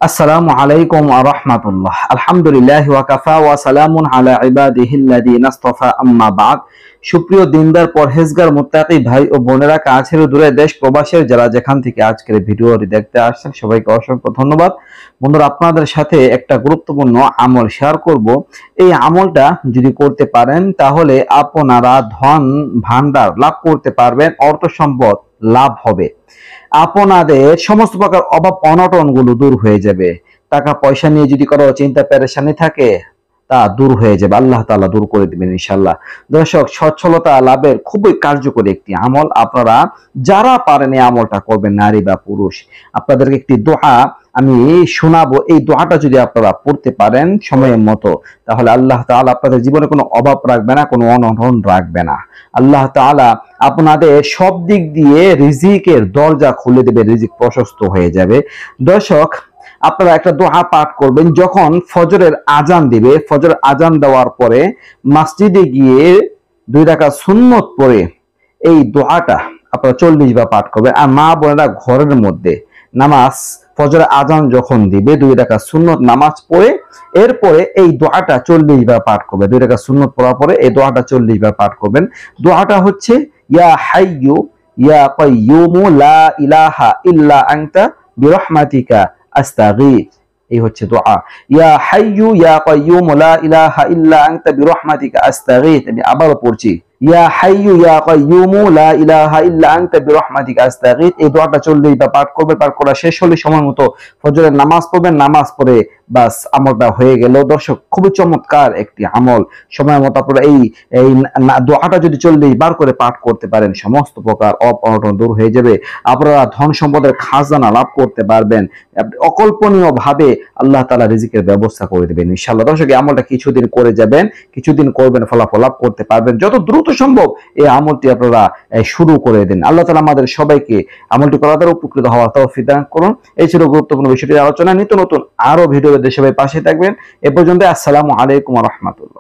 আসসালামু আলাইকুম ওয়া রাহমাতুল্লাহ। আলহামদুলিল্লাহ ওয়া কাফা ওয়া সালামুন আলা ইবাদিহিল্লাযিনা ইসতাফা, আম্মা বা'দ। সুপ্রিয় দিনদার পরহেজগার মুত্তাকি ভাই ও বোনেরা, কাছের ও দূরে দেশ প্রবাসের যারা যেখান থেকে আজকের ভিডিওটি দেখতে আসছেন, সবাইকে অসংখ্য ধন্যবাদ। বন্ধুরা, আপনাদের সাথে একটা গুরুত্বপূর্ণ আমল শেয়ার করব। এই আমলটা যদি করতে পারেন তাহলে আপনারা ধন ভান্ডার লাভ করতে পারবেন, অর্থ সম্পদ লাভ হবে। আপনাদের সমস্ত প্রকার অভাব অনটন গুলো দূর হয়ে যাবে। টাকা পয়সা নিয়ে যদি কারো চিন্তা পেরেশানি থাকে তা দূর হয়ে যাবে, আল্লাহ তাআলা দূর করে দিবেন ইনশাআল্লাহ। দর্শক, সচ্ছলতা লাভের খুবই কার্যকরী একটি আমল। আপনারা যারা পারেন এই আমলটা করবেন, নারী বা পুরুষ। আপনাদেরকে একটি দোয়া আমি শোনাবো, এই দোয়াটা যদি আপনারা পড়তে পারেন সময়ের মতো, তাহলে আল্লাহ তাআলা আপনাদের জীবনে কোনো অভাব রাখবে না, কোনো অনটন রাখবে না। আল্লাহ তাআলা আপনাদের সব দিক দিয়ে রিজিকের দরজা খুলে দেবে, রিজিক প্রশস্ত হয়ে যাবে। দর্শক, আপনারা একটা দোয়া পাঠ করবেন। যখন ফজরের আজান দিবে, ফজর আজান দেওয়ার পরে মসজিদে গিয়ে 2 রাকাত সুন্নত পড়ে এই দোয়াটা আপনারা 40 বার পাঠ করবেন। আর মা বোনেরা ঘরের মধ্যে নামাজ, ফজর আজান যখন দিবে 2 রাকাত সুন্নত নামাজ পড়ে এরপরে এই দোয়াটা 40 বার পাঠ করবে। 2 রাকাত সুন্নত পড়ার পরে এই দোয়াটা 40 বার পাঠ করবেন। দোয়াটা হচ্ছে, ইয়া হাইয়্যু ইয়া কাইয়্যুমু লা ইলাহা ইল্লা আনতা বিরহমাতিকা আস্তাগীথ। এই হচ্ছে দোয়া, ইয়া হাইয়্যু ইয়া কাইয়্যুমু লা ইলাহা ইল্লা আনতা বিরহমাতিকা আস্তাগীথ। আমি আবারো পড়ছি, ইয়া হাইয়্যু ইয়া কাইয়্যুমু লা ইলাহা ইল্লা আনতা বিরহমাতিকা আস্তাগীথ। এই দোয়াটা 40 বার পাঠ করবেন। পাঠ করা শেষ হলে সময় মতো ফজরের নামাজ পড়বেন। নামাজ পড়ে বাস আমলটা হয়ে গেল। দর্শক, খুবই চমৎকার একটি আমল। সময় মতো আপনারা এই দোয়াটা যদি 40 বার করে পাঠ করতে পারেন, সমস্ত প্রকার অনটন দূর হয়ে যাবে। আপনারা ধন সম্পদের খাজানা লাভ করতে পারবেন। অকল্পনীয় ভাবে আল্লাহ তাআলা রিজিকের ব্যবস্থা করে দেবেন ইনশাআল্লাহ। দর্শক, এই আমলটা কিছুদিন করে যাবেন, কিছুদিন করবেন, ফলাফল লাভ করতে পারবেন। যত দ্রুত সম্ভব এই আমলটি আপনারা শুরু করে দিন। আল্লাহ তাআলা আমাদের সবাইকে আমলটি করার দ্বারা উপকৃত হওয়ার তৌফিক দান করুন। এই ছিল গুরুত্বপূর্ণ বিষয়টির আলোচনা। নিত্য নতুন আরো ভিডিও দেশে সবাই পাশে থাকবেন। এ পর্যন্ত আসসালামু আলাইকুম ওয়া রাহমাতুল্লাহ।